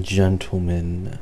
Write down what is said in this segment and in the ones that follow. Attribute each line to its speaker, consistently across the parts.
Speaker 1: gentlemen,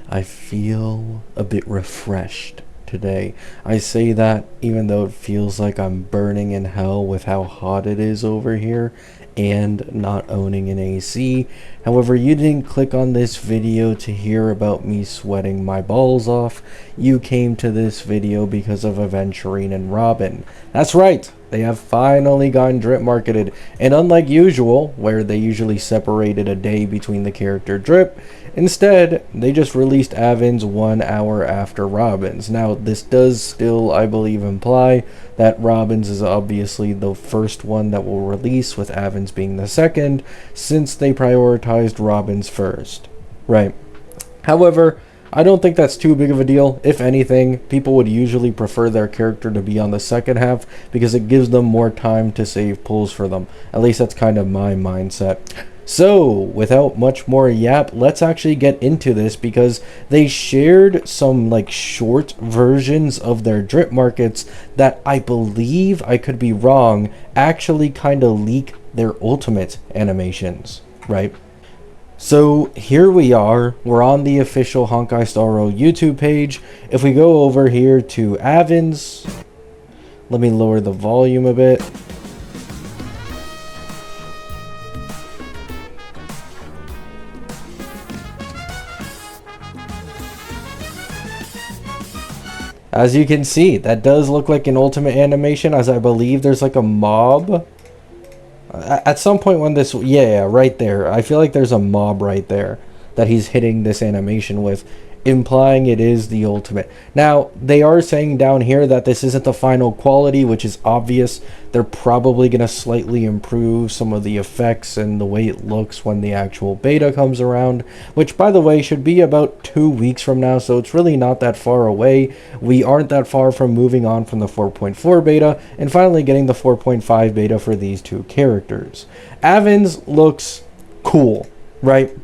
Speaker 1: I feel a bit refreshed today. I say that even though it feels like I'm burning in hell with how hot it is over here and not owning an AC. However, you didn't click on this video to hear about me sweating my balls off. You came to this video because of Aventurine and Robin. That's right, they have finally gotten drip marketed, and unlike usual, where they usually separated a day between the character drip, instead, they just released Aven's 1 hour after Robin's. Now, this does still, I believe, imply that Robin's is obviously the first one that will release, with Aven's being the second, since they prioritized Robin's first. Right. However, I don't think that's too big of a deal. If anything, people would usually prefer their character to be on the second half because it gives them more time to save pulls for them. At least that's kind of my mindset. So, without much more yap, let's actually get into this because they shared some short versions of their drip markets that I believe, I could be wrong, actually kind of leak their ultimate animations, right? So here we are, we're on the official Honkai Star Rail YouTube page. If we go over here to Aven's, let me lower the volume a bit. As you can see, that does look like an ultimate animation, as I believe there's like a mob. At some point when this, yeah, right there. I feel like there's a mob right there that he's hitting this animation with, implying it is the ultimate. Now, they are saying down here that this isn't the final quality, which is obvious. They're probably going to slightly improve some of the effects and the way it looks when the actual beta comes around, which, by the way, should be about 2 weeks from now, so it's really not that far away. We aren't that far from moving on from the 4.4 beta and finally getting the 4.5 beta for these two characters. Aven's looks cool, right?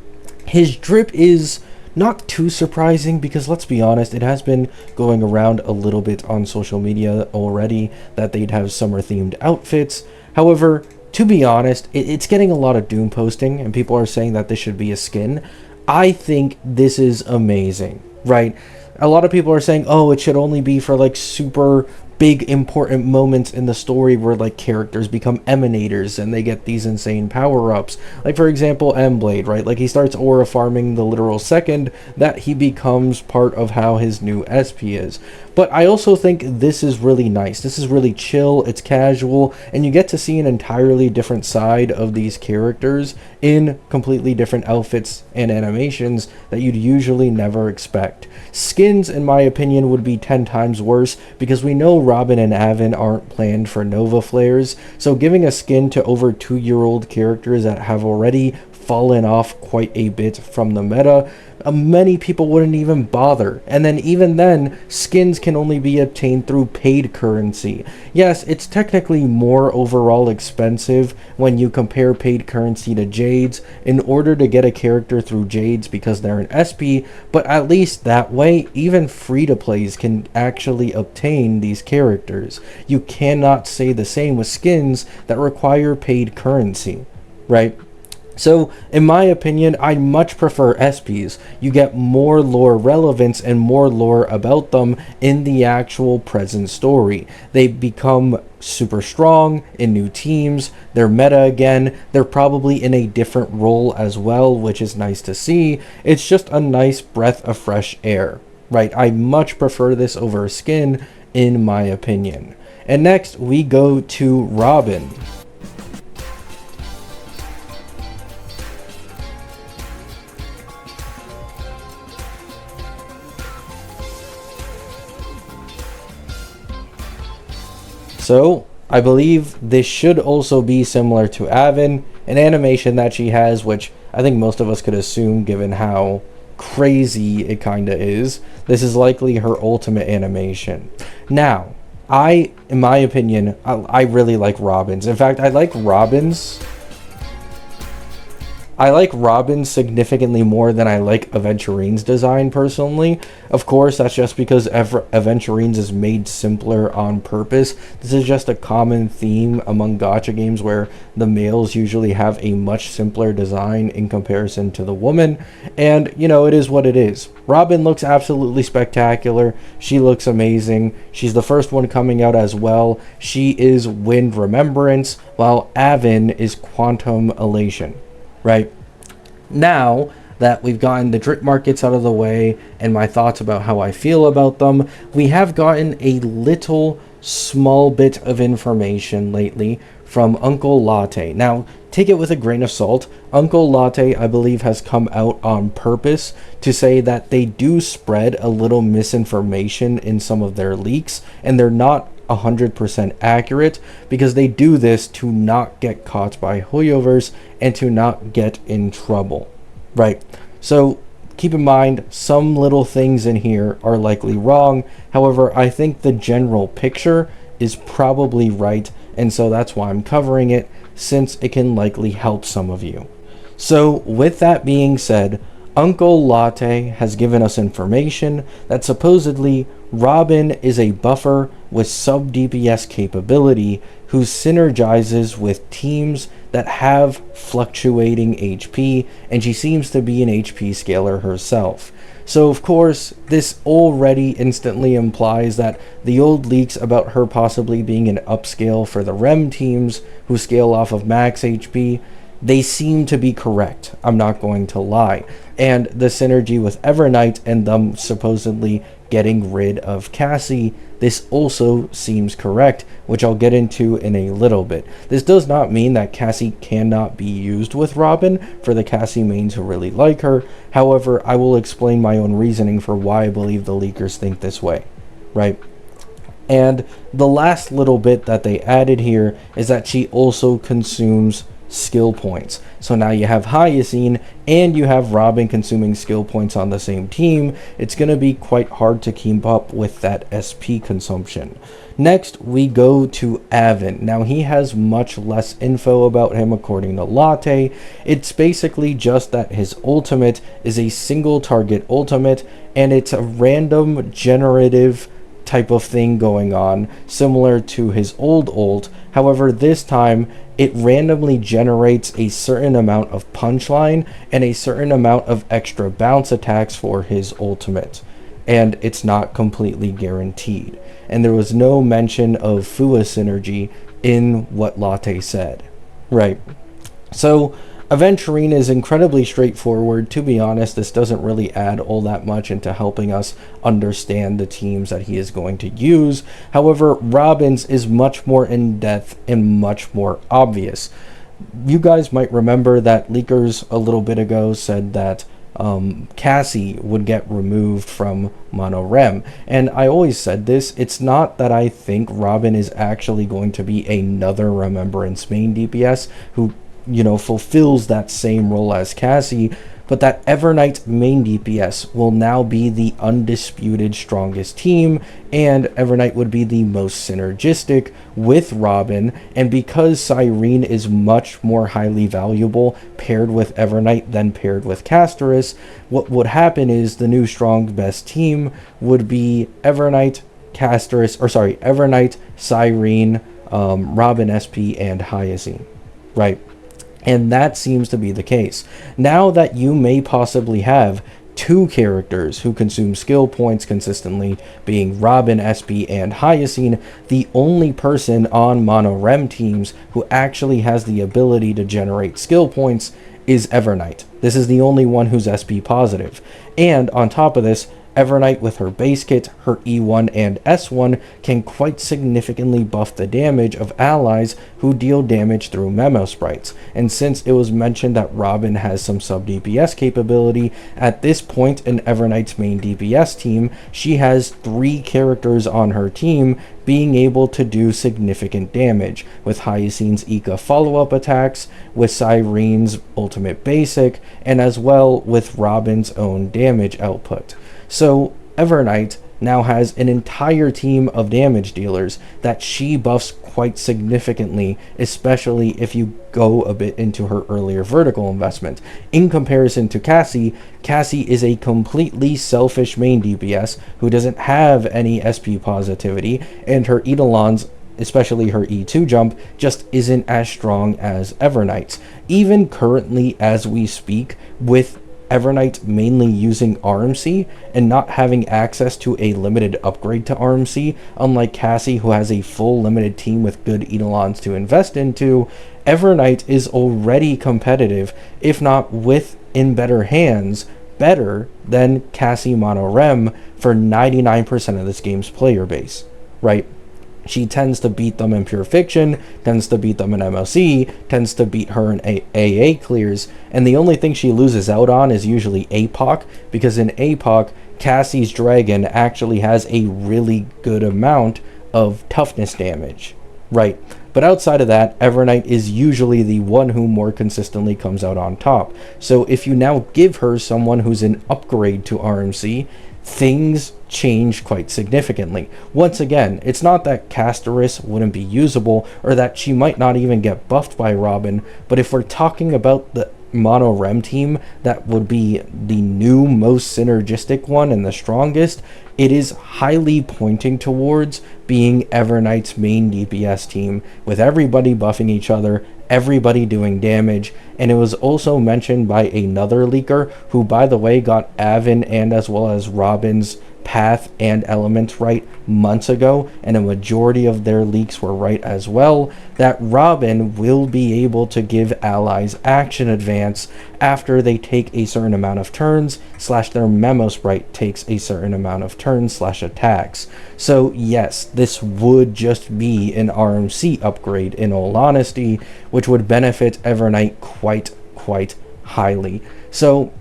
Speaker 1: His drip is not too surprising because, let's be honest, it has been going around a little bit on social media already that they'd have summer themed outfits. However, to be honest, it's getting a lot of doom posting and people are saying that this should be a skin. I think this is amazing, right? A lot of people are saying, oh, it should only be for super big important moments in the story where characters become emanators and they get these insane power-ups. For example, M-Blade, right? He starts aura farming the literal second that he becomes part of how his new SP is. But I also think this is really nice. This is really chill, it's casual, and you get to see an entirely different side of these characters in completely different outfits and animations that you'd usually never expect. Skins, in my opinion, would be 10 times worse because we know Robin and Aven aren't planned for Nova Flares, so giving a skin to over 2-year-old characters that have already fallen off quite a bit from the meta, many people wouldn't even bother. And then even then, skins can only be obtained through paid currency. Yes, it's technically more overall expensive when you compare paid currency to Jades in order to get a character through Jades because they're an SP, but at least that way, even free-to-plays can actually obtain these characters. You cannot say the same with skins that require paid currency, right? So, in my opinion, I much prefer SPs. You get more lore relevance and more lore about them in the actual present story. They become super strong in new teams, they're meta again, they're probably in a different role as well, which is nice to see. It's just a nice breath of fresh air, right? I much prefer this over a skin, in my opinion. And next, we go to Robin. So, I believe this should also be similar to Aven, an animation that she has, which I think most of us could assume given how crazy it kinda is. This is likely her ultimate animation. Now, in my opinion, I really like Robin's. In fact, I like Robin's I like Robin's significantly more than I like Aventurine's design personally. Of course, that's just because Aventurine's is made simpler on purpose. This is just a common theme among gacha games where the males usually have a much simpler design in comparison to the woman. And, you know, it is what it is. Robin looks absolutely spectacular. She looks amazing. She's the first one coming out as well. She is Wind Remembrance, while Avin is Quantum Elation. Right now that we've gotten the drip markets out of the way and my thoughts about how I feel about them, we have gotten a little small bit of information lately from Uncle Latte. Now, take it with a grain of salt. Uncle Latte, I believe, has come out on purpose to say that they do spread a little misinformation in some of their leaks, and they're not 100% accurate, because they do this to not get caught by Hoyoverse and to not get in trouble, right? So keep in mind, some little things in here are likely wrong. However, I think the general picture is probably right, and so that's why I'm covering it, since it can likely help some of you. So with that being said, Uncle Latte has given us information that supposedly Robin is a buffer with sub DPS capability who synergizes with teams that have fluctuating HP, and she seems to be an HP scaler herself. So of course, this already instantly implies that the old leaks about her possibly being an upscale for the REM teams who scale off of max HP, they seem to be correct. I'm not going to lie. And the synergy with Evernight and them supposedly getting rid of Cassie, this also seems correct, which I'll get into in a little bit. This does not mean that Cassie cannot be used with Robin for the Cassie mains who really like her. However, I will explain my own reasoning for why I believe the leakers think this way, right? And the last little bit that they added here is that she also consumes skill points. So now you have Hyacine and you have Robin consuming skill points on the same team. It's going to be quite hard to keep up with that SP consumption. Next, we go to Avin. Now, he has much less info about him according to Latte. It's basically just that his ultimate is a single target ultimate, and it's a random generative type of thing going on, similar to his old ult. However, this time it randomly generates a certain amount of punchline and a certain amount of extra bounce attacks for his ultimate, and it's not completely guaranteed. And there was no mention of Fua synergy in what Latte said, right? So Aventurine is incredibly straightforward. To be honest, this doesn't really add all that much into helping us understand the teams that he is going to use. However, Robin's is much more in-depth and much more obvious. You guys might remember that leakers a little bit ago said that Cassie would get removed from Mono Rem, and I always said this, it's not that I think Robin is actually going to be another Remembrance main DPS who, you know, fulfills that same role as Cassie, but that Evernight main DPS will now be the undisputed strongest team, and Evernight would be the most synergistic with Robin. And because Cyrene is much more highly valuable paired with Evernight than paired with Casterus, what would happen is the new strong best team would be Evernight, Evernight, Cyrene, Robin SP, and Hyacine, right? And that seems to be the case. Now that you may possibly have two characters who consume skill points consistently, being Robin, SP, and Hyacine, the only person on Mono Rem teams who actually has the ability to generate skill points is Evernight. This is the only one who's SP positive. And on top of this, Evernight with her base kit, her E1 and S1 can quite significantly buff the damage of allies who deal damage through memo sprites. And since it was mentioned that Robin has some sub DPS capability, at this point in Evernight's main DPS team, she has 3 characters on her team being able to do significant damage, with Hyacine's Ika follow-up attacks, with Cyrene's ultimate basic, and as well with Robin's own damage output. So Evernight now has an entire team of damage dealers that she buffs quite significantly, especially if you go a bit into her earlier vertical investment. In comparison to Cassie, Cassie is a completely selfish main DPS who doesn't have any SP positivity, and her Eidolons, especially her E2 jump, just isn't as strong as Everknight's. Even currently as we speak, with Everknight mainly using RMC and not having access to a limited upgrade to RMC, unlike Cassie who has a full limited team with good Eidolons to invest into, Everknight is already competitive, if not in better hands, better than Cassie Mono Rem for 99% of this game's player base, right? She tends to beat them in Pure Fiction, tends to beat them in MLC, tends to beat her in AA clears, and the only thing she loses out on is usually APOC, because in APOC, Cassie's Dragon actually has a really good amount of toughness damage, right? But outside of that, Everknight is usually the one who more consistently comes out on top. So if you now give her someone who's an upgrade to RMC, things change quite significantly. Once again, it's not that Castoris wouldn't be usable or that she might not even get buffed by Robin, but if we're talking about the Mono Rem team that would be the new most synergistic one and the strongest, it is highly pointing towards being Everknight's main DPS team, with everybody buffing each other, everybody doing damage. And it was also mentioned by another leaker, who by the way got Avin and as well as Robin's path and elements right months ago, and a majority of their leaks were right as well, that Robin will be able to give allies action advance after they take a certain amount of turns, / their memo sprite takes a certain amount of turns / attacks. So yes, this would just be an RMC upgrade in all honesty, which would benefit Everknight quite highly. So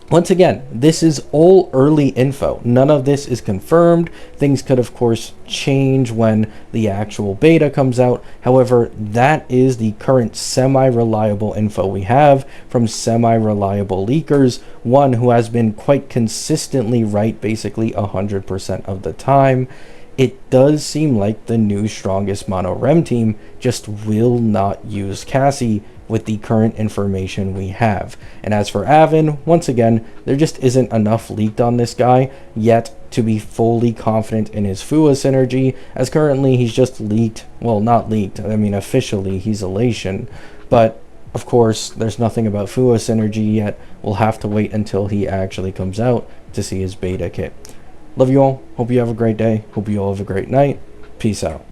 Speaker 1: once again, this is all early info. None of this is confirmed. Things could, of course, change when the actual beta comes out. However, that is the current semi-reliable info we have from semi-reliable leakers, one who has been quite consistently right basically 100% of the time. It does seem like the new strongest Mono Rem team just will not use Cassie with the current information we have. And as for Avin, once again, there just isn't enough leaked on this guy yet to be fully confident in his Fua synergy, as currently he's just leaked, well, not leaked, I mean officially he's Elation, but of course there's nothing about Fua synergy yet. We'll have to wait until he actually comes out to see his beta kit. Love you all, hope you have a great day, hope you all have a great night, peace out.